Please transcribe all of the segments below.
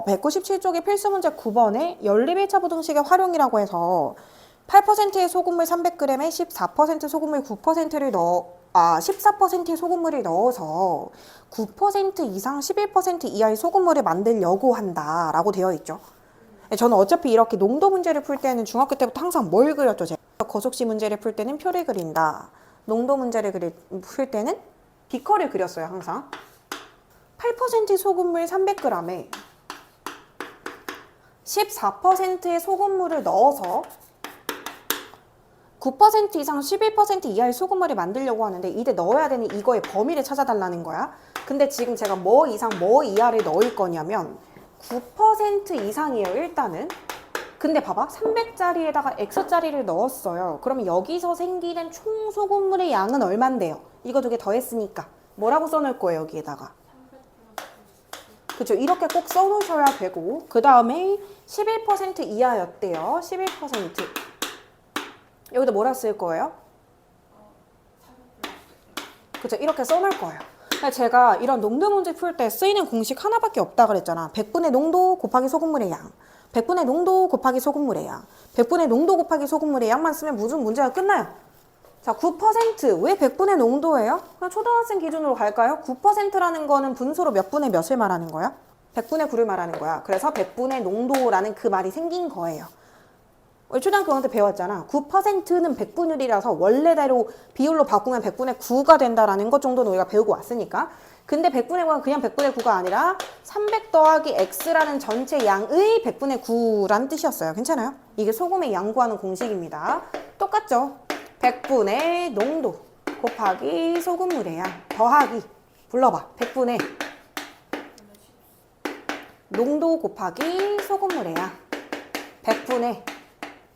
197쪽의 필수 문제 9번에 연립 1차 부등식의 활용이라고 해서 8%의 소금물 300g에 14% 소금물 9%를 14%의 소금물을 넣어서 9% 이상 11% 이하의 소금물을 만들려고 한다라고 되어 있죠. 저는 어차피 이렇게 농도 문제를 풀 때는 중학교 때부터 항상 뭘 그렸죠? 제가 거속시 문제를 풀 때는 표를 그린다. 농도 문제를 풀 때는 비커를 그렸어요, 항상. 8% 소금물 300g에 14%의 소금물을 넣어서 9% 이상 11% 이하의 소금물을 만들려고 하는데 이때 넣어야 되는 이거의 범위를 찾아달라는 거야. 근데 지금 제가 뭐 이상 뭐 이하를 넣을 거냐면 9% 이상이에요, 일단은. 근데 봐봐, 300짜리에다가 X짜리를 넣었어요. 그러면 여기서 생기는 총 소금물의 양은 얼만데요? 이거 두 개 더했으니까 뭐라고 써놓을 거예요, 여기에다가? 그쵸, 이렇게 꼭 써놓으셔야 되고, 그 다음에 11% 이하였대요. 11%. 여기다 뭐라 쓸 거예요? 그쵸, 이렇게 써놓을 거예요. 제가 이런 농도 문제 풀 때 쓰이는 공식 하나밖에 없다 그랬잖아. 100분의 농도 곱하기 소금물의 양, 100분의 농도 곱하기 소금물의 양, 100분의 농도 곱하기 소금물의 양만 쓰면 무슨 문제가 끝나요. 자, 9% 왜 100분의 농도예요? 그냥 초등학생 기준으로 갈까요? 9%라는 거는 분수로 몇 분의 몇을 말하는 거야? 100분의 9를 말하는 거야. 그래서 100분의 농도라는 그 말이 생긴 거예요. 우리 초등학교 때 배웠잖아. 9%는 100분율이라서 원래대로 비율로 바꾸면 100분의 9가 된다라는 것 정도는 우리가 배우고 왔으니까. 근데 100분의 9가 그냥 100분의 9가 아니라 300 더하기 x라는 전체 양의 100분의 9라는 뜻이었어요. 괜찮아요? 이게 소금의 양 구하는 공식입니다. 똑같죠? 100분의 농도 곱하기 소금물의 양 더하기 불러봐. 100분의 농도 곱하기 소금물의 양 100분의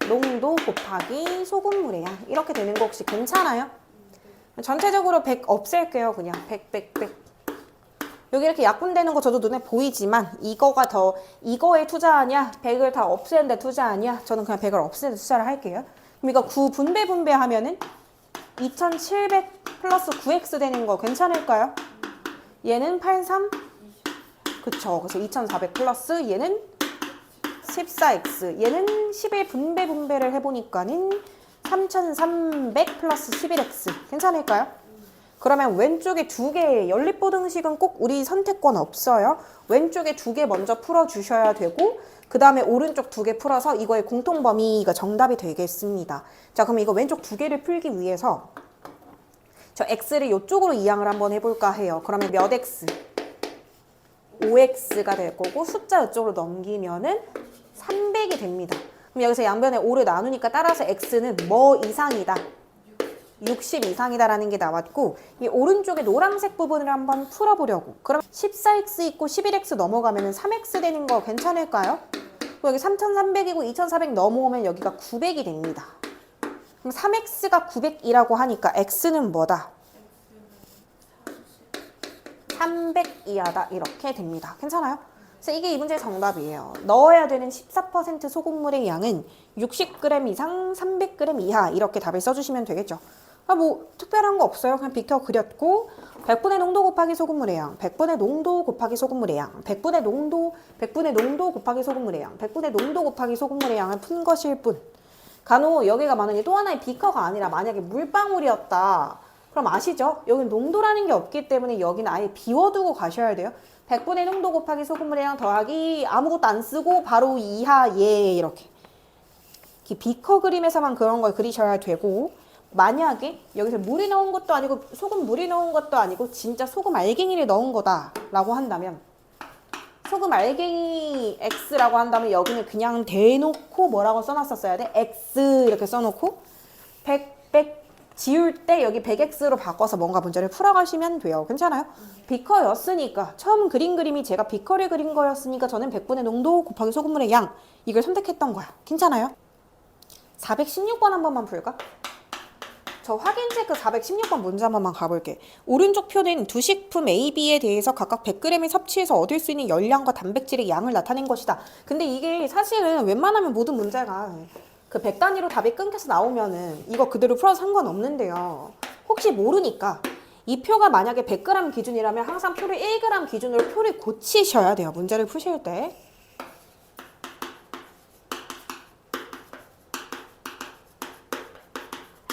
농도 곱하기 소금물의 양 이렇게 되는 거 혹시 괜찮아요? 전체적으로 100 없앨게요. 그냥 100 여기 이렇게 약분되는 거 저도 눈에 보이지만 이거에 투자하냐 100을 다 없애는 데 투자하냐 저는 그냥 100을 없애는 데 투자를 할게요. 그럼 이거 9 분배하면은 2700 플러스 9x 되는 거 괜찮을까요? 얘는 83 그쵸. 그래서 2400 플러스 얘는 14x 얘는 11 분배를 해보니까는 3300 플러스 11x 괜찮을까요? 그러면 왼쪽에 두 개 연립부등식은 꼭 우리 선택권 없어요. 왼쪽에 두 개 먼저 풀어주셔야 되고 그 다음에 오른쪽 두 개 풀어서 이거의 공통범위가 정답이 되겠습니다. 자, 그럼 이거 왼쪽 두 개를 풀기 위해서 저 x를 이쪽으로 이항을 한번 해볼까 해요. 그러면 몇 x? 5x가 될 거고 숫자 이쪽으로 넘기면은 300이 됩니다. 그럼 여기서 양변에 5를 나누니까 따라서 x는 뭐 이상이다? 60 이상이다라는 게 나왔고 이 오른쪽에 노란색 부분을 한번 풀어보려고. 그럼 14x 있고 11x 넘어가면 3x 되는 거 괜찮을까요? 여기 3300이고 2400 넘어오면 여기가 900이 됩니다. 그럼 3x가 900이라고 하니까 x는 뭐다? 300 이하다 이렇게 됩니다. 괜찮아요? 그래서 이게 이 문제의 정답이에요. 넣어야 되는 14% 소금물의 양은 60g 이상 300g 이하 이렇게 답을 써주시면 되겠죠. 뭐 특별한 거 없어요. 그냥 빅터 그렸고 100분의 농도 곱하기 소금물의 양 100분의 농도 곱하기 소금물의 양 100분의 농도 곱하기 소금물의 양 100분의 농도 곱하기 소금물의 양을 푼 것일 뿐. 간혹 여기가 만약에 또 하나의 비커가 아니라 만약에 물방울이었다. 그럼 아시죠? 여기는 농도라는 게 없기 때문에 여기는 아예 비워두고 가셔야 돼요. 100분의 농도 곱하기 소금물의 양 더하기 아무것도 안 쓰고 바로 이하 예 이렇게 비커 그림에서만 그런 걸 그리셔야 되고 만약에 여기서 물이 넣은 것도 아니고 소금 물이 넣은 것도 아니고 진짜 소금 알갱이를 넣은 거다 라고 한다면 소금 알갱이 X라고 한다면 여기는 그냥 대놓고 뭐라고 써놨었어야 돼? X 이렇게 써놓고 100 지울 때 여기 100x로 바꿔서 뭔가 문제를 풀어가시면 돼요. 괜찮아요? 비커였으니까 처음 그린 그림이 제가 비커를 그린 거였으니까 저는 100분의 농도 곱하기 소금물의 양 이걸 선택했던 거야. 괜찮아요? 416번 한 번만 풀까? 저 확인 체크 416번 문제 한 번만 가볼게. 오른쪽 표는 두 식품 A, B에 대해서 각각 100g을 섭취해서 얻을 수 있는 열량과 단백질의 양을 나타낸 것이다. 근데 이게 사실은 웬만하면 모든 문제가 그 100단위로 답이 끊겨서 나오면은 이거 그대로 풀어서 상관없는데요. 혹시 모르니까 이 표가 만약에 100g 기준이라면 항상 표를 1g 기준으로 표를 고치셔야 돼요. 문제를 푸실 때.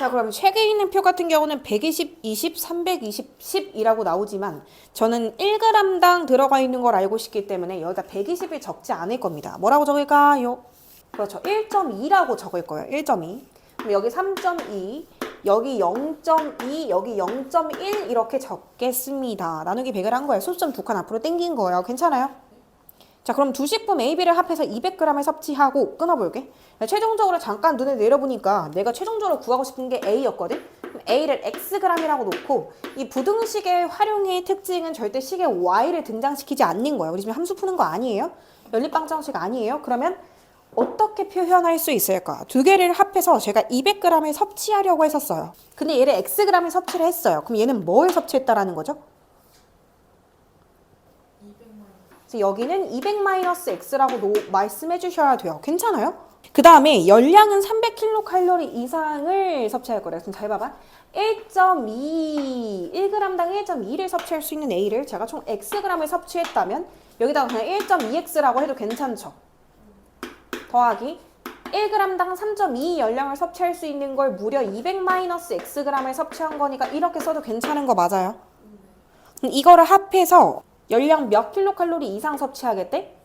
자, 그럼 책에 있는 표 같은 경우는 120, 20, 320, 10이라고 나오지만 저는 1g당 들어가 있는 걸 알고 싶기 때문에 여기다 120이 적지 않을 겁니다. 뭐라고 적을까요? 그렇죠. 1.2라고 적을 거예요. 1.2. 그럼 여기 3.2, 여기 0.2, 여기 0.1 이렇게 적겠습니다. 나누기 100을 한 거예요. 소수점 2칸 앞으로 당긴 거예요. 괜찮아요? 자, 그럼 두 식품 A, B를 합해서 200g을 섭취하고 끊어볼게. 최종적으로 잠깐 눈에 내려보니까 내가 최종적으로 구하고 싶은 게 A였거든? 그럼 A를 Xg이라고 놓고 이 부등식의 활용의 특징은 절대 식에 Y를 등장시키지 않는 거예요. 우리 지금 함수 푸는 거 아니에요? 연립방정식 아니에요? 그러면 어떻게 표현할 수 있을까? 두 개를 합해서 제가 200g을 섭취하려고 했었어요. 근데 얘를 Xg을 섭취를 했어요. 그럼 얘는 뭘 섭취했다라는 거죠? 그래서 여기는 200-x라고 말씀해 주셔야 돼요. 괜찮아요? 그 다음에 열량은 300kcal 이상을 섭취할 거래요. 그럼 잘 봐봐. 1g당 1.2를 섭취할 수 있는 A를 제가 총 Xg을 섭취했다면 여기다가 그냥 1.2x라고 해도 괜찮죠? 더하기 1g당 3.2 열량을 섭취할 수 있는 걸 무려 200-xg을 섭취한 거니까 이렇게 써도 괜찮은 거 맞아요? 이거를 합해서 열량 몇 킬로칼로리 이상 섭취하겠대?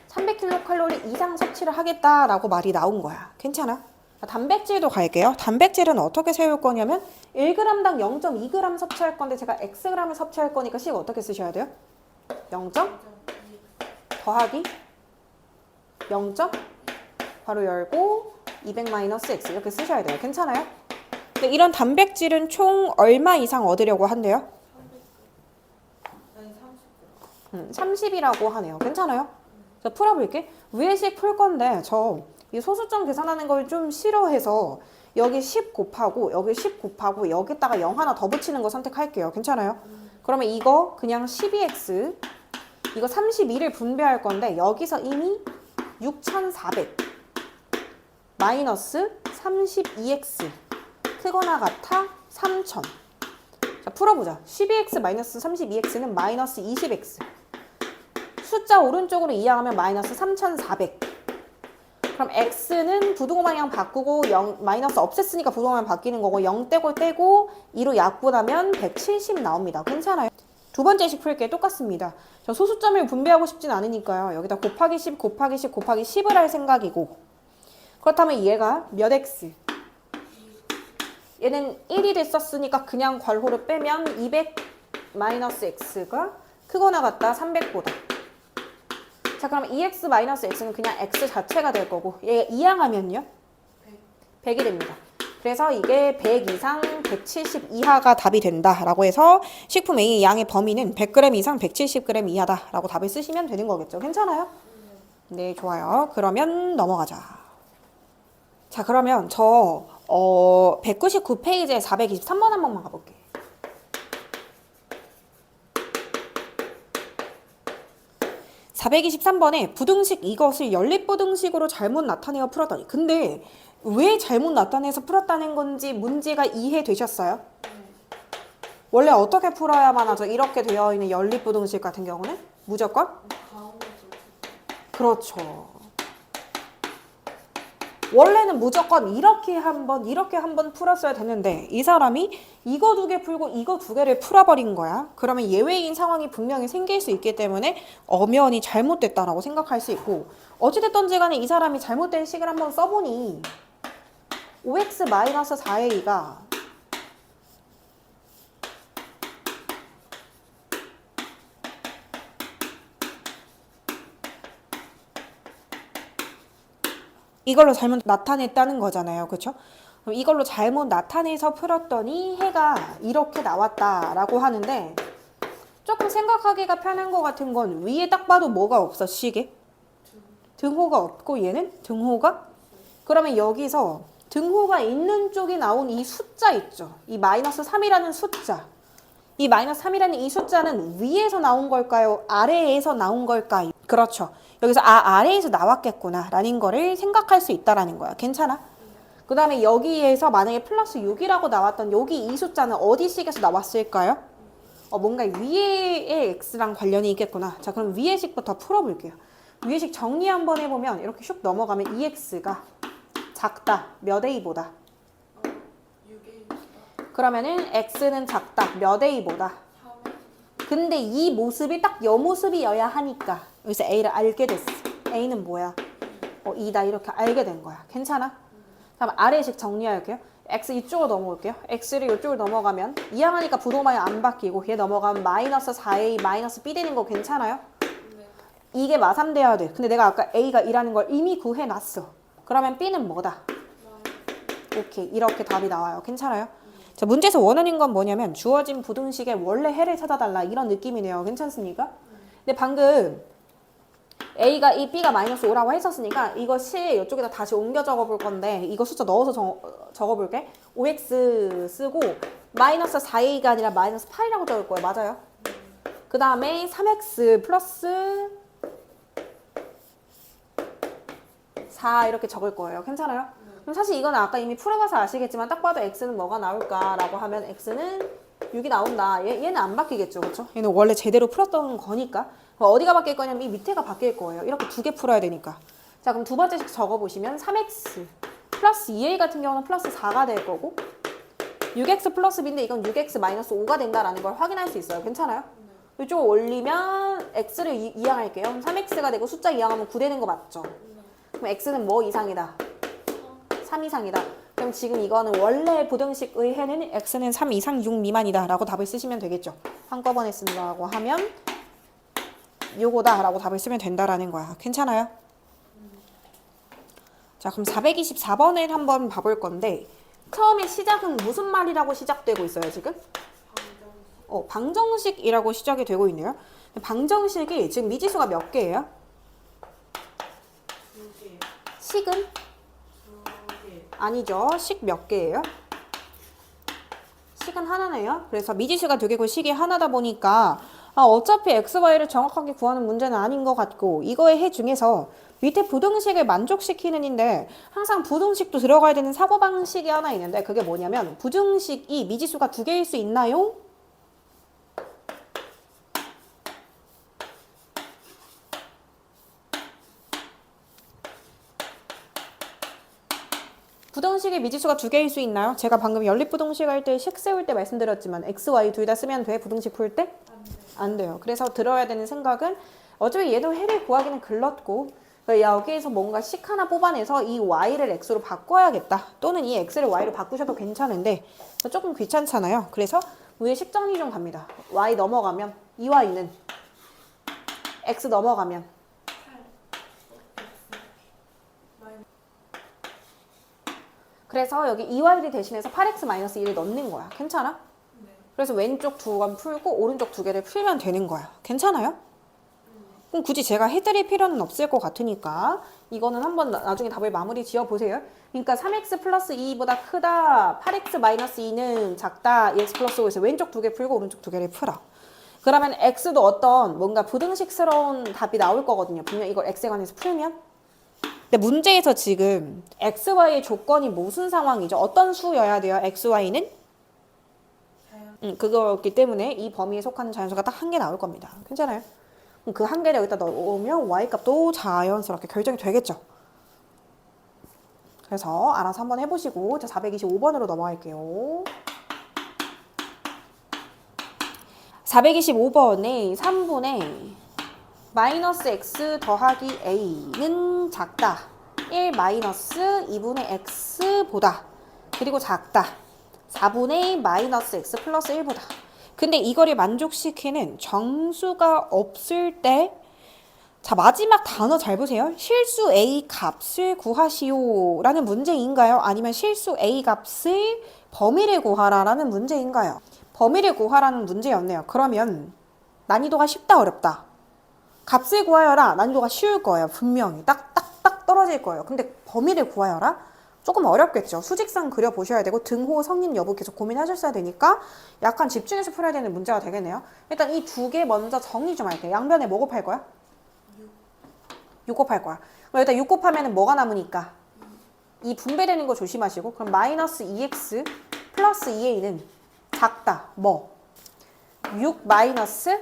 300킬로칼로리 이상 섭취를 하겠다라고 말이 나온 거야. 괜찮아? 단백질도 갈게요. 단백질은 어떻게 세울 거냐면 1g당 0.2g 섭취할 건데 제가 xg을 섭취할 거니까 식 어떻게 쓰셔야 돼요? 0. 더하기 0. 바로 열고 200-x 이렇게 쓰셔야 돼요. 괜찮아요? 근데 이런 단백질은 총 얼마 이상 얻으려고 한대요? 30이라고 하네요. 괜찮아요? 자, 풀어볼게. 위에식 풀 건데 이 소수점 계산하는 걸 좀 싫어해서 여기 10 곱하고 여기 10 곱하고 여기다가 0 하나 더 붙이는 거 선택할게요. 괜찮아요? 그러면 이거 그냥 12x 이거 32를 분배할 건데 여기서 이미 6400 마이너스 32x 크거나 같아 3000. 자, 풀어보자. 12x 마이너스 32x는 마이너스 20x. 숫자 오른쪽으로 이항하면 마이너스 3400. 그럼 x는 부등호 방향 바꾸고 마이너스 없앴으니까 부등호 방향 바뀌는 거고 0 떼고 2로 약분하면 170 나옵니다. 괜찮아요? 두 번째 식 풀게 똑같습니다. 저 소수점을 분배하고 싶진 않으니까요. 여기다 곱하기 10 곱하기 10 곱하기 10을 할 생각이고 그렇다면 얘가 몇 x? 얘는 1이 됐었으니까 그냥 괄호를 빼면 200 마이너스 x가 크거나 같다 300보다. 자, 그럼 2x 마이너스 x는 그냥 x 자체가 될 거고 얘가 이항하면요? 100이 됩니다. 그래서 이게 100 이상 170 이하가 답이 된다라고 해서 식품 A의 양의 범위는 100g 이상 170g 이하다라고 답을 쓰시면 되는 거겠죠. 괜찮아요? 네, 좋아요. 그러면 넘어가자. 자, 그러면 199페이지에 423번 한 번만 가볼게. (423번에) 부등식 이것을 연립부등식으로 잘못 나타내어 풀었더니 근데 왜 잘못 나타내서 풀었다는 건지 문제가 이해되셨어요? 원래 어떻게 풀어야만 하죠? 이렇게 되어 있는 연립부등식 같은 경우는 무조건? 그렇죠. 원래는 무조건 이렇게 한번 풀었어야 되는데 이 사람이 이거 두 개 풀고 이거 두 개를 풀어버린 거야. 그러면 예외인 상황이 분명히 생길 수 있기 때문에 엄연히 잘못됐다라고 생각할 수 있고 어찌됐든지 간에 이 사람이 잘못된 식을 한번 써보니 5x-4a가 이걸로 잘못 나타냈다는 거잖아요. 그렇죠? 그럼 이걸로 잘못 나타내서 풀었더니 해가 이렇게 나왔다라고 하는데 조금 생각하기가 편한 것 같은 건 위에 딱 봐도 뭐가 없어, 식에? 등호가 없고 얘는 등호가? 그러면 여기서 등호가 있는 쪽에 나온 이 숫자 있죠? 이 마이너스 3이라는 숫자. 이 마이너스 3이라는 이 숫자는 위에서 나온 걸까요? 아래에서 나온 걸까요? 그렇죠. 여기서 아래에서 나왔겠구나 라는 거를 생각할 수 있다라는 거야. 괜찮아? 그 다음에 여기에서 만약에 플러스 6이라고 나왔던 여기 이 숫자는 어디 식에서 나왔을까요? 뭔가 위에의 x랑 관련이 있겠구나. 자, 그럼 위의 식부터 풀어볼게요. 위의 식 정리 한번 해보면 이렇게 슉 넘어가면 2x가 작다. 몇 a보다? 그러면은 x는 작다. 몇 a보다. 근데 이 모습이 딱 여 모습이어야 하니까 여기서 a를 알게 됐어. a는 뭐야? 2다 이렇게 알게 된 거야. 괜찮아? 그럼 아래식 정리할게요. x 이쪽으로 넘어올게요. x를 이쪽으로 넘어가면 이항하니까 부동방이 안 바뀌고 얘 넘어가면 마이너스 4a 마이너스 b 되는 거 괜찮아요? 네. 이게 마삼돼야 돼. 근데 내가 아까 a가 2라는 걸 이미 구해놨어. 그러면 b는 뭐다? 오케이. 이렇게 답이 나와요. 괜찮아요? 자, 문제에서 원하는 건 뭐냐면 주어진 부등식의 원래 해를 찾아달라 이런 느낌이네요. 괜찮습니까? 근데 방금 A가 이 B가 마이너스 5라고 했었으니까 이것이 이쪽에다 다시 옮겨 적어볼 건데 이거 숫자 넣어서 적어볼게. 5x 쓰고 마이너스 4a가 아니라 마이너스 8이라고 적을 거예요. 맞아요? 그 다음에 3x 플러스 4 이렇게 적을 거예요. 괜찮아요? 그럼 사실 이건 아까 이미 풀어봐서 아시겠지만 딱 봐도 x는 뭐가 나올까라고 하면 x는 6이 나온다. 얘는 안 바뀌겠죠. 그렇죠? 얘는 원래 제대로 풀었던 거니까. 어디가 바뀔 거냐면 이 밑에가 바뀔 거예요. 이렇게 두 개 풀어야 되니까. 자, 그럼 두 번째씩 적어보시면 3x 플러스 2a 같은 경우는 플러스 4가 될 거고 6x 플러스 b인데 이건 6x 마이너스 5가 된다라는 걸 확인할 수 있어요. 괜찮아요? 이쪽을 올리면 x를 이항할게요. 3x가 되고 숫자 이항하면 9 되는 거 맞죠? 그럼 x는 뭐 이상이다? 3 이상이다. 그럼 지금 이거는 원래 부등식의 해는 x는 3 이상 6 미만이다 라고 답을 쓰시면 되겠죠. 한꺼번에 쓴다고 하면 요거다 라고 답을 쓰면 된다라는 거야. 괜찮아요? 자, 그럼 424번을 한번 봐볼 건데 처음에 시작은 무슨 말이라고 시작되고 있어요 지금? 방정식이라고 시작이 되고 있네요. 방정식이 지금 미지수가 몇 개예요? 식은? 아니죠. 식 몇 개예요? 식은 하나네요. 그래서 미지수가 두 개고 식이 하나다 보니까 어차피 x, y를 정확하게 구하는 문제는 아닌 것 같고 이거의 해 중에서 밑에 부등식을 만족시키는 인데 항상 부등식도 들어가야 되는 사고방식이 하나 있는데 그게 뭐냐면 부등식이 미지수가 두 개일 수 있나요? 부등식의 미지수가 두 개일 수 있나요? 제가 방금 연립부등식 할 때 식 세울 때 말씀드렸지만 x, y 둘 다 쓰면 돼? 부등식 풀 때? 안 돼요. 그래서 들어야 되는 생각은 어차피 얘도 해를 구하기는 글렀고 여기에서 뭔가 식 하나 뽑아내서 이 y를 x로 바꿔야겠다. 또는 이 x를 y로 바꾸셔도 괜찮은데 조금 귀찮잖아요. 그래서 위에 식 정리 좀 갑니다. y 넘어가면 2y는 x 넘어가면 그래서 여기 2y를 대신해서 8x-1을 넣는 거야. 괜찮아? 그래서 왼쪽 두 번 풀고 오른쪽 두 개를 풀면 되는 거야. 괜찮아요? 그럼 굳이 제가 해드릴 필요는 없을 것 같으니까 이거는 한번 나중에 답을 마무리 지어보세요. 그러니까 3x 플러스 2보다 크다, 8x-2는 작다, 2x 플러스 5에서 왼쪽 두 개 풀고 오른쪽 두 개를 풀어. 그러면 x도 어떤 뭔가 부등식스러운 답이 나올 거거든요. 분명 이걸 x에 관해서 풀면. 근데 문제에서 지금 x, y의 조건이 무슨 상황이죠? 어떤 수여야 돼요? x, y는? 그거였기 때문에 이 범위에 속하는 자연수가 딱 한 개 나올 겁니다. 괜찮아요? 그 한 개를 여기다 넣으면 y값도 자연스럽게 결정이 되겠죠. 그래서 알아서 한번 해보시고 자 425번으로 넘어갈게요. 425번에 3분의 마이너스 x 더하기 a는 작다. 1 마이너스 2분의 x보다 그리고 작다. 4분의 마이너스 x 플러스 1보다. 근데 이거를 만족시키는 정수가 없을 때 자 마지막 단어 잘 보세요. 실수 a 값을 구하시오 라는 문제인가요? 아니면 실수 a 값을 범위를 구하라 라는 문제인가요? 범위를 구하라는 문제였네요. 그러면 난이도가 쉽다 어렵다? 값을 구하여라. 난이도가 쉬울 거예요. 분명히. 딱 떨어질 거예요. 근데 범위를 구하여라? 조금 어렵겠죠. 수직선 그려보셔야 되고 등호 성립 여부 계속 고민하셨어야 되니까 약간 집중해서 풀어야 되는 문제가 되겠네요. 일단 이 두 개 먼저 정리 좀 할게요. 양변에 뭐 곱할 거야? 6 곱할 거야. 그럼 일단 6 곱하면 뭐가 남으니까? 2 분배되는 거 조심하시고 그럼 마이너스 2x 플러스 2a는 작다. 뭐? 6 마이너스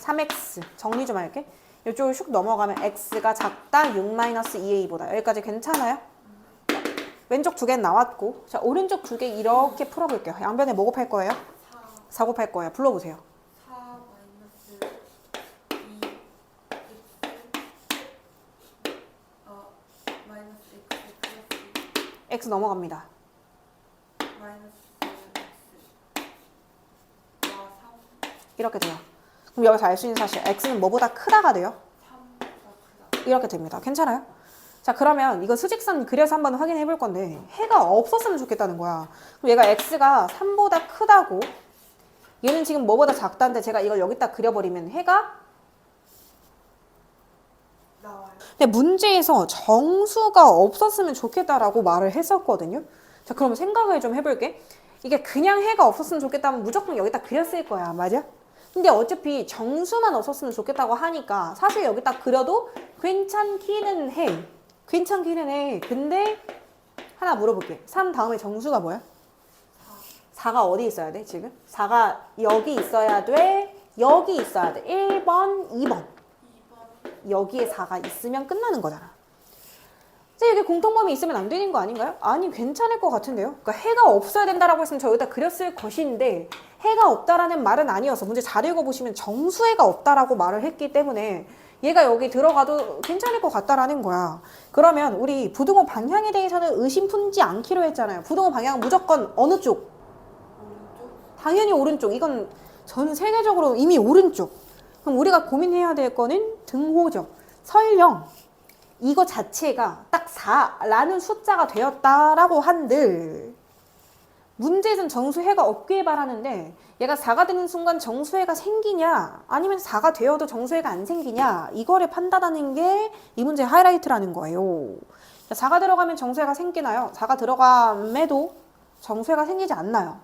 3x 정리 좀 할게. 이쪽을 슉 넘어가면 x가 작다 6 마이너스 2a보다. 여기까지 괜찮아요? 왼쪽 두 개는 나왔고, 자, 오른쪽 두 개 이렇게 풀어볼게요. 양변에 뭐 곱할 거예요? 4 곱할 거예요. 불러보세요. 4 마이너스 2 x 마이너스 x 플러스 x 넘어갑니다. 마이너스 x 와 3 이렇게 돼요. 그럼 여기서 알 수 있는 사실 x는 뭐보다 크다가 돼요? 3보다 크다. 이렇게 됩니다. 괜찮아요? 자, 그러면 이거 수직선 그려서 한번 확인해 볼 건데 해가 없었으면 좋겠다는 거야. 그럼 얘가 x가 3보다 크다고, 얘는 지금 뭐보다 작다는데 제가 이걸 여기다 그려버리면 해가 나와요. 근데 문제에서 정수가 없었으면 좋겠다라고 말을 했었거든요. 자, 그러면 생각을 좀 해볼게. 이게 그냥 해가 없었으면 좋겠다면 무조건 여기다 그렸을 거야. 맞아? 근데 어차피 정수만 없었으면 좋겠다고 하니까 사실 여기다 그려도 괜찮기는 해. 괜찮기는 해. 근데 하나 물어볼게. 3 다음에 정수가 뭐야? 4가 어디 있어야 돼, 지금? 4가 여기 있어야 돼, 여기 있어야 돼. 1번, 2번. 2번 여기에 4가 있으면 끝나는 거잖아. 이제 여기 공통범위 있으면 안 되는 거 아닌가요? 아니, 괜찮을 것 같은데요? 그러니까 해가 없어야 된다라고 했으면 저 여기다 그렸을 것인데 해가 없다라는 말은 아니어서 문제 잘 읽어보시면 정수해가 없다라고 말을 했기 때문에 얘가 여기 들어가도 괜찮을 것 같다라는 거야. 그러면 우리 부등호 방향에 대해서는 의심 품지 않기로 했잖아요. 부등호 방향은 무조건 어느 쪽? 오른쪽 당연히 오른쪽. 이건 전 세계적으로 이미 오른쪽. 그럼 우리가 고민해야 될 거는 등호죠. 설령 이거 자체가 딱 4라는 숫자가 되었다라고 한들 문제에선 정수해가 없길 바라는데 얘가 4가 되는 순간 정수해가 생기냐 아니면 4가 되어도 정수해가 안 생기냐 이거를 판단하는 게 이 문제의 하이라이트라는 거예요. 4가 들어가면 정수해가 생기나요? 4가 들어감에도 정수해가 생기지 않나요?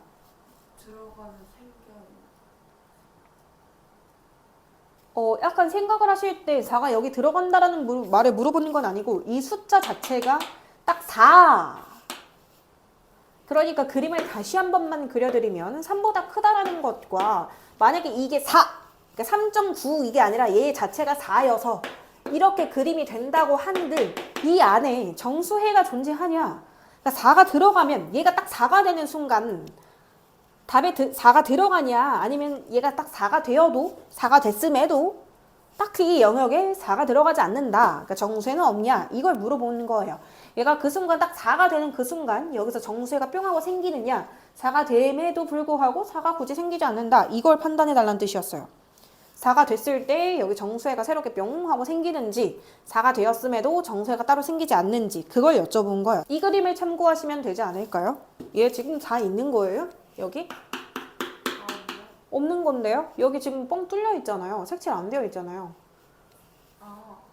들어가면 생겨요. 약간 생각을 하실 때 4가 여기 들어간다라는 말을 물어보는 건 아니고 이 숫자 자체가 딱 4. 그러니까 그림을 다시 한 번만 그려드리면 3보다 크다라는 것과 만약에 이게 4, 그러니까 3.9 이게 아니라 얘 자체가 4여서 이렇게 그림이 된다고 한들 이 안에 정수해가 존재하냐? 그러니까 4가 들어가면 얘가 딱 4가 되는 순간 답에 4가 들어가냐 아니면 얘가 딱 4가 되어도 4가 됐음에도 딱히 이 영역에 4가 들어가지 않는다. 그러니까 정수해는 없냐? 이걸 물어보는 거예요. 얘가 그 순간 딱 4가 되는 그 순간 여기서 정수해가 뿅 하고 생기느냐 4가 됨에도 불구하고 4가 굳이 생기지 않는다. 이걸 판단해 달라는 뜻이었어요. 4가 됐을 때 여기 정수해가 새롭게 뿅 하고 생기는지 4가 되었음에도 정수해가 따로 생기지 않는지 그걸 여쭤본 거예요. 이 그림을 참고하시면 되지 않을까요? 얘 지금 4 있는 거예요? 여기? 없는 건데요? 여기 지금 뻥 뚫려 있잖아요. 색칠 안 되어 있잖아요.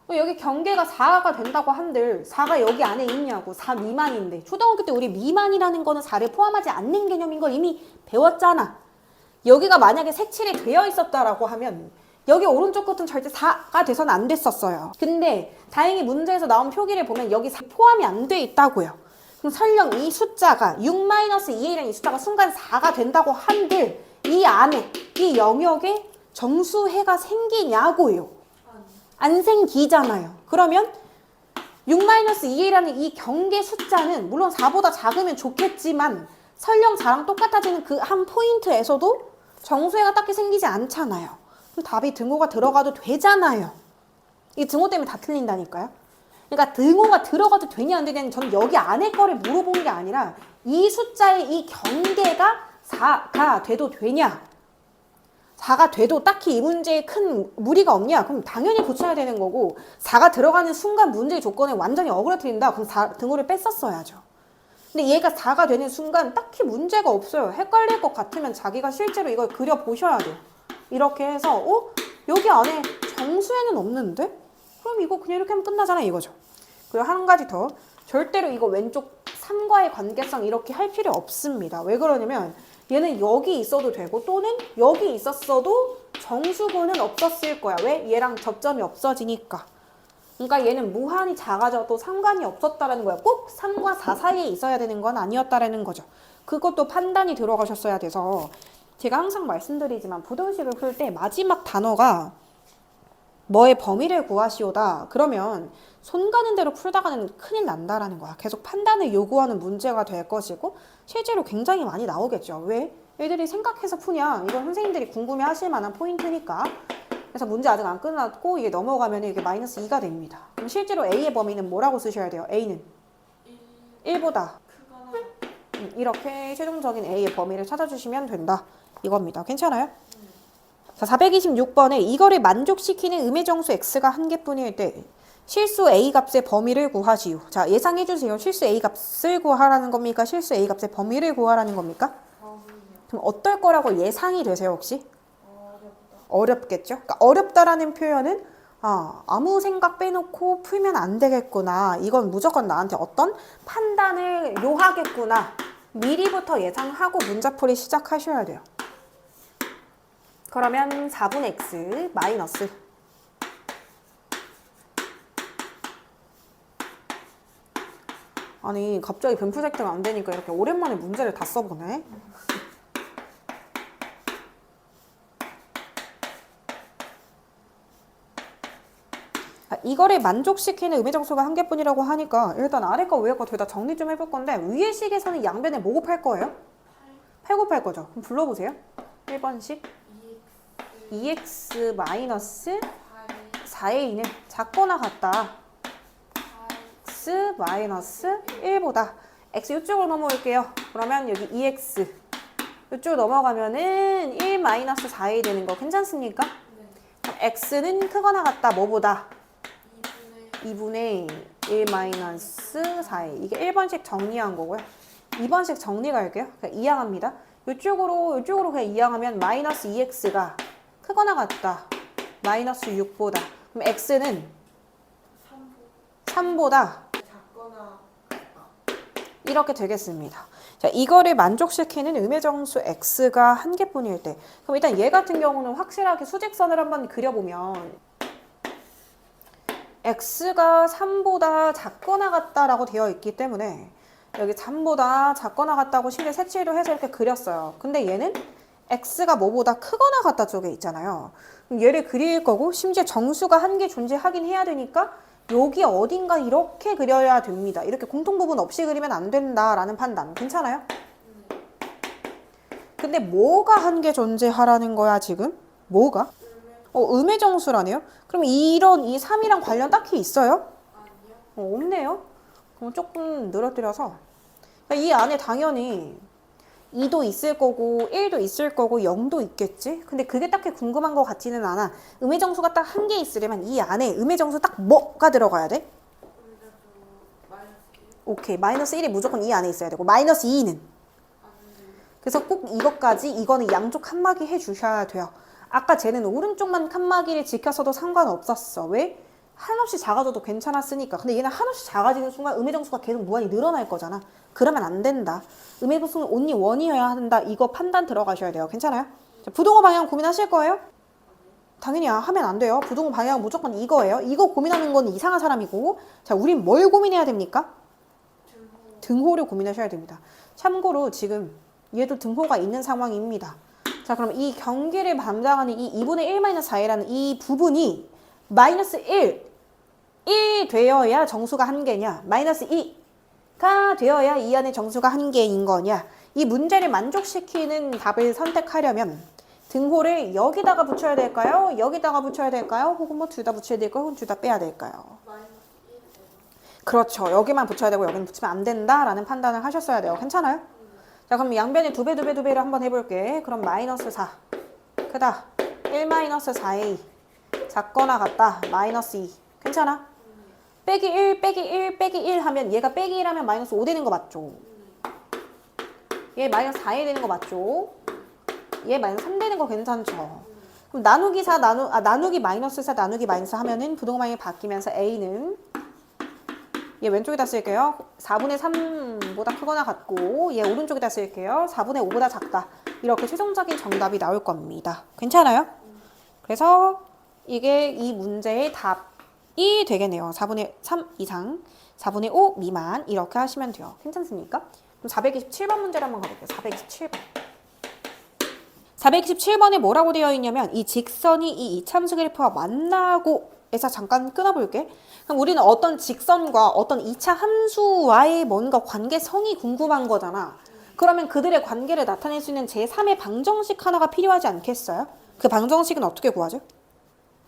여기 경계가 4가 된다고 한들 4가 여기 안에 있냐고. 4 미만인데 초등학교 때 우리 미만이라는 거는 4를 포함하지 않는 개념인 걸 이미 배웠잖아. 여기가 만약에 색칠이 되어 있었다라고 하면 여기 오른쪽 끝은 절대 4가 돼서는 안 됐었어요. 근데 다행히 문제에서 나온 표기를 보면 여기 4 포함이 안 돼 있다고요. 그럼 설령 이 숫자가 6-2a라는 이 숫자가 순간 4가 된다고 한들 이 안에 이 영역에 정수해가 생기냐고요. 안 생기잖아요. 그러면 6-2a라는 이 경계 숫자는 물론 4보다 작으면 좋겠지만 설령 4랑 똑같아지는 그 한 포인트에서도 정수해가 딱히 생기지 않잖아요. 그럼 답이 등호가 들어가도 되잖아요. 이 등호 때문에 다 틀린다니까요. 그러니까 등호가 들어가도 되냐 안 되냐는 저는 여기 안에 거를 물어본 게 아니라 이 숫자의 이 경계가 4가 돼도 되냐 4가 돼도 딱히 이 문제에 큰 무리가 없냐 그럼 당연히 고쳐야 되는 거고 4가 들어가는 순간 문제의 조건에 완전히 어그러뜨린다 그럼 등호를 뺐었어야죠. 근데 얘가 4가 되는 순간 딱히 문제가 없어요. 헷갈릴 것 같으면 자기가 실제로 이걸 그려보셔야 돼요. 이렇게 해서 여기 안에 정수해는 없는데? 그럼 이거 그냥 이렇게 하면 끝나잖아 이거죠. 그리고 한 가지 더 절대로 이거 왼쪽 3과의 관계성 이렇게 할 필요 없습니다. 왜 그러냐면 얘는 여기 있어도 되고 또는 여기 있었어도 정수근은 없었을 거야. 왜? 얘랑 접점이 없어지니까. 그러니까 얘는 무한히 작아져도 상관이 없었다라는 거야. 꼭 3과 4 사이에 있어야 되는 건 아니었다라는 거죠. 그것도 판단이 들어가셨어야 돼서 제가 항상 말씀드리지만 부등식을 풀 때 마지막 단어가 뭐의 범위를 구하시오다. 그러면 손 가는 대로 풀다가는 큰일 난다라는 거야. 계속 판단을 요구하는 문제가 될 것이고 실제로 굉장히 많이 나오겠죠. 왜? 애들이 생각해서 푸냐. 이건 선생님들이 궁금해 하실 만한 포인트니까. 그래서 문제 아직 안 끝났고 이게 넘어가면 이게 마이너스 2가 됩니다. 그럼 실제로 A의 범위는 뭐라고 쓰셔야 돼요? A는 1보다 크거나 이렇게 최종적인 A의 범위를 찾아주시면 된다. 이겁니다. 괜찮아요? 자, 426번에 이거를 만족시키는 음의 정수 x가 한 개뿐일 때 실수 A 값의 범위를 구하시오. 자, 예상해 주세요. 실수 A 값을 구하라는 겁니까? 실수 A 값의 범위를 구하라는 겁니까? 그럼 어떨 거라고 예상이 되세요, 혹시? 어렵겠죠? 그러니까 어렵다라는 표현은 아무 생각 빼놓고 풀면 안 되겠구나. 이건 무조건 나한테 어떤 판단을 요하겠구나. 미리부터 예상하고 문자풀이 시작하셔야 돼요. 그러면 4분의 x 마이너스 아니 갑자기 분풀 획득 안 되니까 이렇게 오랜만에 문제를 다 써보네. 이거를 만족시키는 음의정수가 한 개뿐이라고 하니까 일단 아래 거 위에 거 둘 다 정리 좀 해볼 건데 위의 식에서는 양변에 뭐 곱할 거예요? 8 곱할 거죠. 그럼 불러보세요. 1번식 2x 마이너스 4a는 작거나 같다. x 마이너스 1보다 x 이쪽으로 넘어올게요. 그러면 여기 2x 이쪽으로 넘어가면은 1 마이너스 4a 되는 거 괜찮습니까? 그럼 x는 크거나 같다. 뭐보다? 2분의 1 마이너스 4a. 이게 1번식 정리한 거고요. 2번식 정리 갈게요. 그러니까 이항합니다. 이쪽으로 그냥 이항하면 마이너스 2x가 크거나 같다. 마이너스 6보다. 그럼 x는 3보다 작거나 이렇게 되겠습니다. 자, 이거를 만족시키는 음의정수 x가 한 개뿐일 때 그럼 일단 얘 같은 경우는 확실하게 수직선을 한번 그려보면 x가 3보다 작거나 같다라고 되어 있기 때문에 여기 3보다 작거나 같다고 심지어 색칠도 해서 이렇게 그렸어요. 근데 얘는 x가 뭐보다 크거나 같다 쪽에 있잖아요. 그럼 얘를 그릴 거고 심지어 정수가 한 개 존재하긴 해야 되니까 여기 어딘가 이렇게 그려야 됩니다. 이렇게 공통부분 없이 그리면 안 된다라는 판단. 괜찮아요? 근데 뭐가 한 개 존재하라는 거야 지금? 뭐가? 음의정수라네요? 그럼 이런 이 3이랑 관련 딱히 있어요? 아니요? 없네요. 그럼 조금 늘어뜨려서 이 안에 당연히 2도 있을 거고 1도 있을 거고 0도 있겠지? 근데 그게 딱히 궁금한 것 같지는 않아. 음의정수가 딱 한 개 있으려면 이 안에 음의정수 딱 뭐가 들어가야 돼? 마이너스 1? 오케이. 마이너스 1이 무조건 이 안에 있어야 되고 마이너스 2는 그래서 꼭 이것까지 이거는 양쪽 칸막이 해주셔야 돼요. 아까 쟤는 오른쪽만 칸막이를 지켰어도 상관없었어. 왜? 한없이 작아져도 괜찮았으니까. 근데 얘는 한없이 작아지는 순간 음의정수가 계속 무한히 늘어날 거잖아. 그러면 안 된다. 음의정수는 only 1이어야 한다. 이거 판단 들어가셔야 돼요. 괜찮아요? 자, 부동호 방향 고민하실 거예요? 당연히 하면 안 돼요. 부동호 방향은 무조건 이거예요. 이거 고민하는 건 이상한 사람이고 자, 우린 뭘 고민해야 됩니까? 등호를 고민하셔야 됩니다. 참고로 지금 얘도 등호가 있는 상황입니다. 자, 그럼 이 경계를 담당하는 이 2분의 1-4라는 이 부분이 마이너스 1 되어야 정수가 한 개냐 마이너스 2가 되어야 이 안에 정수가 한 개인 거냐 이 문제를 만족시키는 답을 선택하려면 등호를 여기다가 붙여야 될까요? 여기다가 붙여야 될까요? 혹은 뭐 둘 다 붙여야 될까요? 혹은 둘 다 빼야 될까요? 마이너스 1 그렇죠. 여기만 붙여야 되고 여기는 붙이면 안 된다라는 판단을 하셨어야 돼요. 괜찮아요? 자, 그럼 양변에 두 배를 한번 해볼게. 그럼 마이너스 4 크다 1-4a 작거나 같다 마이너스 2 괜찮아? 빼기 1 하면 얘가 빼기 1 하면 마이너스 5 되는 거 맞죠? 얘 마이너스 4a 되는 거 맞죠? 얘 마이너스 3 되는 거 괜찮죠? 그럼 나누기 마이너스 4 나누기 마이너스 하면은 부동방향이 바뀌면서 a는 얘 왼쪽에다 쓸게요. 4분의 3보다 크거나 같고 얘 오른쪽에다 쓸게요. 4분의 5보다 작다. 이렇게 최종적인 정답이 나올 겁니다. 괜찮아요? 그래서 이게 이 문제의 답이 되겠네요. 4분의 3 이상, 4분의 5 미만 이렇게 하시면 돼요. 괜찮습니까? 그럼 427번 문제를 한번 가볼게요. 427번. 427번에 뭐라고 되어 있냐면 이 직선이 이 이참수 그래프와 만나고 에서 잠깐 끊어볼게. 그럼 우리는 어떤 직선과 어떤 2차 함수와의 뭔가 관계성이 궁금한 거잖아. 그러면 그들의 관계를 나타낼 수 있는 제3의 방정식 하나가 필요하지 않겠어요? 그 방정식은 어떻게 구하죠?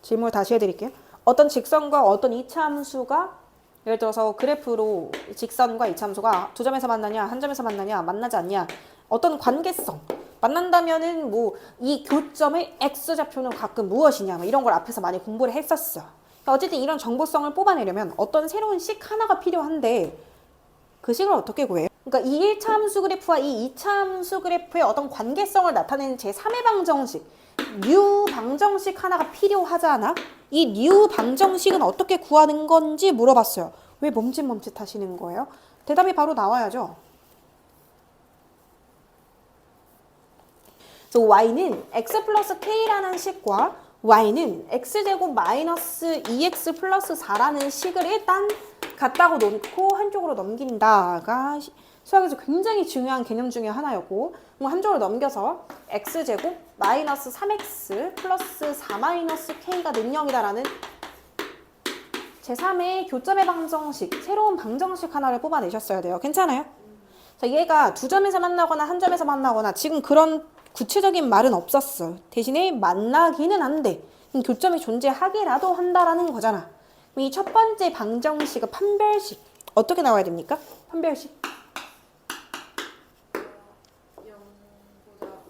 질문을 다시 해드릴게요. 어떤 직선과 어떤 2차 함수가 예를 들어서 그래프로 직선과 2차 함수가 두 점에서 만나냐, 한 점에서 만나냐, 만나지 않냐, 어떤 관계성. 만난다면은 뭐 이 교점의 x좌표는 가끔 무엇이냐, 뭐 이런 걸 앞에서 많이 공부를 했었어. 어쨌든 이런 정보성을 뽑아내려면 어떤 새로운 식 하나가 필요한데 그 식을 어떻게 구해요? 그러니까 이 1차 함수 그래프와 이 2차 함수 그래프의 어떤 관계성을 나타내는 제3의 방정식, 뉴 방정식 하나가 필요하잖아? 이 뉴 방정식은 어떻게 구하는 건지 물어봤어요. 왜 멈칫멈칫 하시는 거예요? 대답이 바로 나와야죠. 그래서 y는 x 플러스 k라는 식과 y는 x제곱 마이너스 2x 플러스 4라는 식을 일단 같다고 놓고 한쪽으로 넘긴다가 수학에서 굉장히 중요한 개념 중에 하나였고, 한쪽으로 넘겨서 x제곱 마이너스 3x 플러스 4 마이너스 k가 는 0이다라는 제3의 교점의 방정식, 새로운 방정식 하나를 뽑아내셨어야 돼요. 괜찮아요? 자, 얘가 두 점에서 만나거나 한 점에서 만나거나 지금 그런 구체적인 말은 없었어. 대신에 만나기는 한데 교점이 존재하기라도 한다라는 거잖아. 이 첫 번째 방정식은 판별식. 어떻게 나와야 됩니까? 판별식.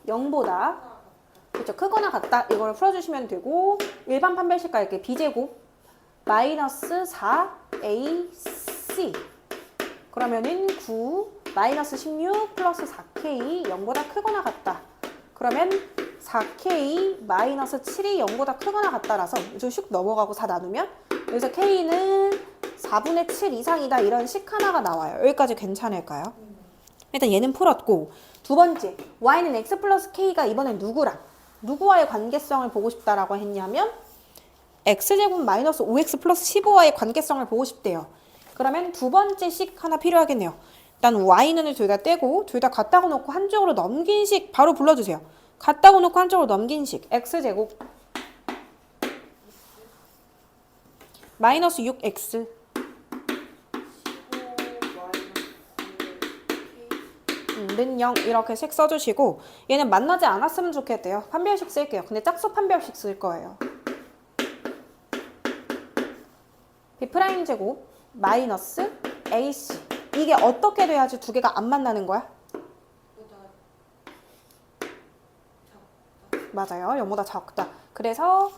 0보다 그렇죠. 크거나 같다. 이걸 풀어주시면 되고, 일반 판별식 갈게. b제곱 마이너스 4ac 그러면은 9 마이너스 16 플러스 4k 0보다 크거나 같다. 그러면 4k 마이너스 7이 0보다 크거나 같다라서 이쪽 슉 넘어가고 4 나누면 여기서 k는 4분의 7 이상이다. 이런 식 하나가 나와요. 여기까지 괜찮을까요? 일단 얘는 풀었고, 두 번째 y는 x 플러스 k가 이번엔 누구와의 관계성을 보고 싶다라고 했냐면 x제곱 마이너스 5x 플러스 15와의 관계성을 보고 싶대요. 그러면 두 번째 식 하나 필요하겠네요. 일단 y는을 둘 다 떼고 둘 다 같다고 놓고 한쪽으로 넘긴 식 바로 불러주세요. 같다고 놓고 한쪽으로 넘긴 식 x제곱 마이너스 6x 는 0 이렇게 색 써주시고, 얘는 만나지 않았으면 좋겠대요. 판별식 쓸게요. 근데 짝수 판별식 쓸 거예요. b' 제곱 마이너스 ac 이게 어떻게 돼야지 두 개가 안 만나는 거야? 맞아요. 0보다 작다. 그래서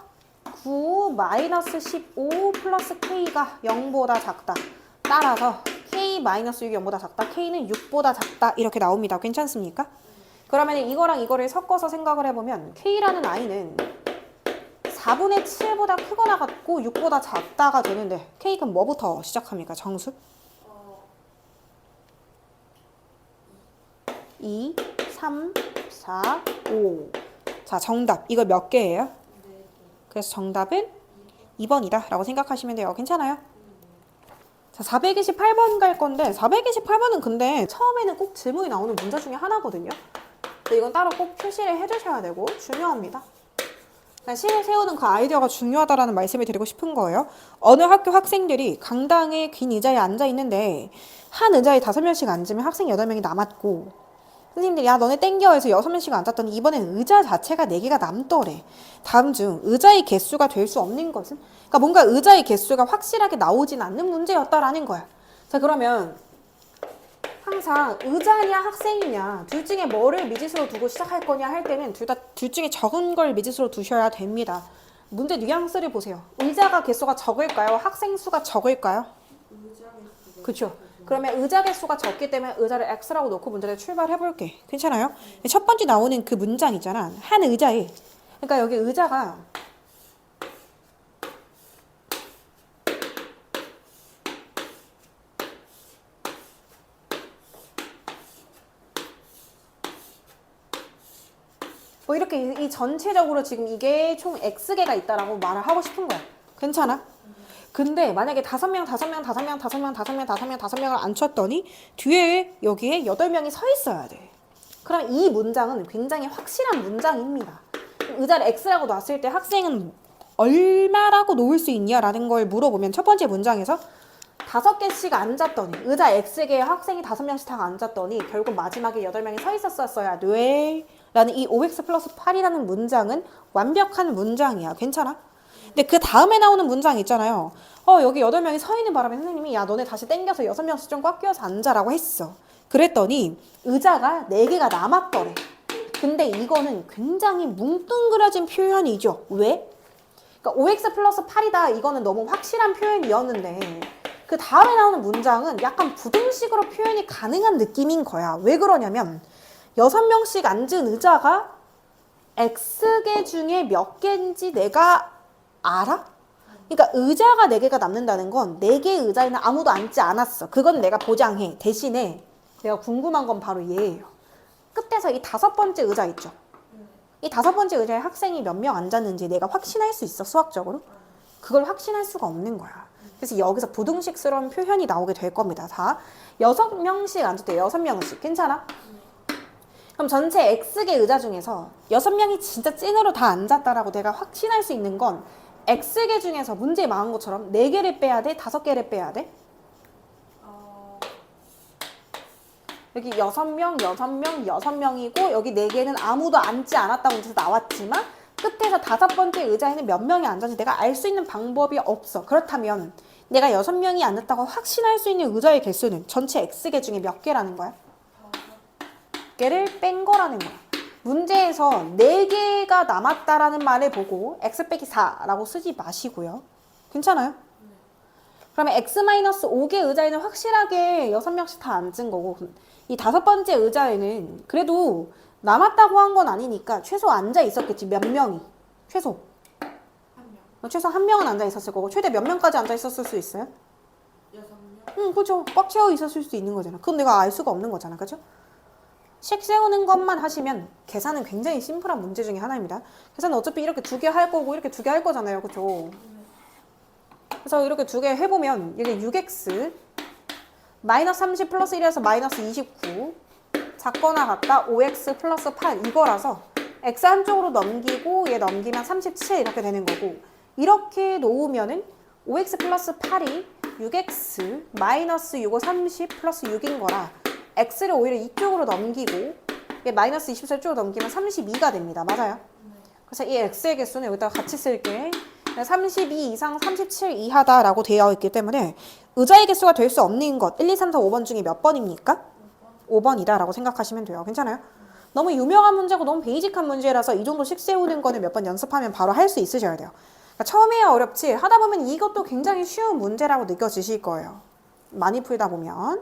9 마이너스 15 플러스 k가 0보다 작다. 따라서 k 마이너스 6이 0보다 작다. k는 6보다 작다. 이렇게 나옵니다. 괜찮습니까? 그러면 이거랑 이거를 섞어서 생각을 해보면 k라는 i는 4분의 7보다 크거나 같고 6보다 작다가 되는데 k는 뭐부터 시작합니까? 정수? 2, 3, 4, 5. 자, 정답. 이거 몇 개예요? 그래서 정답은 2번이다 라고 생각하시면 돼요. 괜찮아요? 자, 428번 갈 건데 428번은 근데 처음에는 꼭 질문이 나오는 문제 중에 하나거든요. 근데 이건 따로 꼭 표시를 해주셔야 되고 중요합니다. 실을 세우는 그 아이디어가 중요하다라는 말씀을 드리고 싶은 거예요. 어느 학교 학생들이 강당에 긴 의자에 앉아 있는데 한 의자에 5명씩 앉으면 학생 8명이 남았고, 선생님들이 야 너네 땡겨 해서 6명씩 앉았더니 이번엔 의자 자체가 4개가 남더래. 다음 중 의자의 개수가 될 수 없는 것은? 그러니까 뭔가 의자의 개수가 확실하게 나오진 않는 문제였다라는 거야. 자, 그러면 항상 의자냐 학생이냐 둘 중에 뭐를 미지수로 두고 시작할 거냐 할 때는 둘 중에 적은 걸 미지수로 두셔야 됩니다. 문제 뉘앙스를 보세요. 의자가 개수가 적을까요? 학생 수가 적을까요? 그렇죠. 그러면 의자 개수가 적기 때문에 의자를 x라고 놓고 문제를 출발해 볼게. 괜찮아요? 첫 번째 나오는 그 문장 있잖아. 한 의자에, 그러니까 여기 의자가 뭐 이렇게 이 전체적으로 지금 이게 총 x개가 있다라고 말을 하고 싶은 거야. 괜찮아? 근데 만약에 5명을 앉혔더니 뒤에 여기에 8명이 서 있어야 돼. 그럼 이 문장은 굉장히 확실한 문장입니다. 의자를 X라고 놨을 때 학생은 얼마라고 놓을 수 있냐라는 걸 물어보면 첫 번째 문장에서 5개씩 앉았더니 의자 X개에 학생이 5명씩 다 앉았더니 결국 마지막에 8명이 서 있었어야 돼 라는 이 5x 플러스 8이라는 문장은 완벽한 문장이야. 괜찮아? 근데 그 다음에 나오는 문장 있잖아요. 여기 8명이 서 있는 바람에 선생님이 야 너네 다시 땡겨서 6명씩 좀 꽉 끼워서 앉아라고 했어. 그랬더니 의자가 4개가 남았더래. 근데 이거는 굉장히 뭉뚱그려진 표현이죠. 왜? 그러니까 5x 플러스 8이다 이거는 너무 확실한 표현이었는데 그 다음에 나오는 문장은 약간 부등식으로 표현이 가능한 느낌인 거야. 왜 그러냐면 6명씩 앉은 의자가 X개 중에 몇 개인지 내가 알아? 그러니까 의자가 4개가 남는다는 건 4개의 의자에는 아무도 앉지 않았어. 그건 내가 보장해. 대신에 내가 궁금한 건 바로 얘예요. 끝에서 이 5번째 의자 있죠? 이 5번째 의자에 학생이 몇 명 앉았는지 내가 확신할 수 있어, 수학적으로? 그걸 확신할 수가 없는 거야. 그래서 여기서 부등식스러운 표현이 나오게 될 겁니다. 자, 6명씩 앉았대요. 6명씩. 괜찮아? 그럼 전체 X개 의자 중에서 6명이 진짜 찐으로 다 앉았다라고 내가 확신할 수 있는 건 X개 중에서 문제에 망한 것처럼 4개를 빼야 돼? 5개를 빼야 돼? 여기 6명, 6명, 6명이고 여기 4개는 아무도 앉지 않았다고 해서 나왔지만 끝에서 5번째 의자에는 몇 명이 앉았는지 내가 알 수 있는 방법이 없어. 그렇다면 내가 6명이 앉았다고 확신할 수 있는 의자의 개수는 전체 X개 중에 몇 개라는 거야? 개를 뺀 거라는 거야. 문제에서 4개가 남았다라는 말을 보고 X 빼기 4라고 쓰지 마시고요. 괜찮아요? 그러면 X-5개 의자에는 확실하게 6명씩 다 앉은 거고 이 5번째 의자에는 그래도 남았다고 한 건 아니니까 최소 앉아 있었겠지. 몇 명이? 최소. 최소 1명은 앉아 있었을 거고 최대 몇 명까지 앉아 있었을 수 있어요? 6명? 응, 그죠. 꽉 채워 있었을 수 있는 거잖아. 그건 내가 알 수가 없는 거잖아. 그죠? 식 세우는 것만 하시면 계산은 굉장히 심플한 문제 중에 하나입니다. 계산은 어차피 이렇게 2개 할 거고 이렇게 2개 할 거잖아요. 그죠? 그래서 이렇게 2개 해보면 이게 6x 마이너스 30 플러스 1에서 마이너스 29 작거나 같다 5x 플러스 8 이거라서 x 한쪽으로 넘기고 얘 넘기면 37 이렇게 되는 거고 이렇게 놓으면은 5x 플러스 8이 6x 마이너스 6, 5, 30 플러스 6인 거라 x를 오히려 이쪽으로 넘기고 얘 마이너스 24 쪽으로 넘기면 32가 됩니다. 맞아요? 그래서 이 x의 개수는 여기다가 같이 쓸게. 32 이상 37 이하다라고 되어 있기 때문에 의자의 개수가 될 수 없는 것 1, 2, 3, 4, 5번 중에 몇 번입니까? 5번이다 라고 생각하시면 돼요. 괜찮아요? 너무 유명한 문제고 너무 베이직한 문제라서 이 정도 식 세우는 거는 몇 번 연습하면 바로 할 수 있으셔야 돼요. 그러니까 처음에야 어렵지 하다 보면 이것도 굉장히 쉬운 문제라고 느껴지실 거예요. 많이 풀다 보면.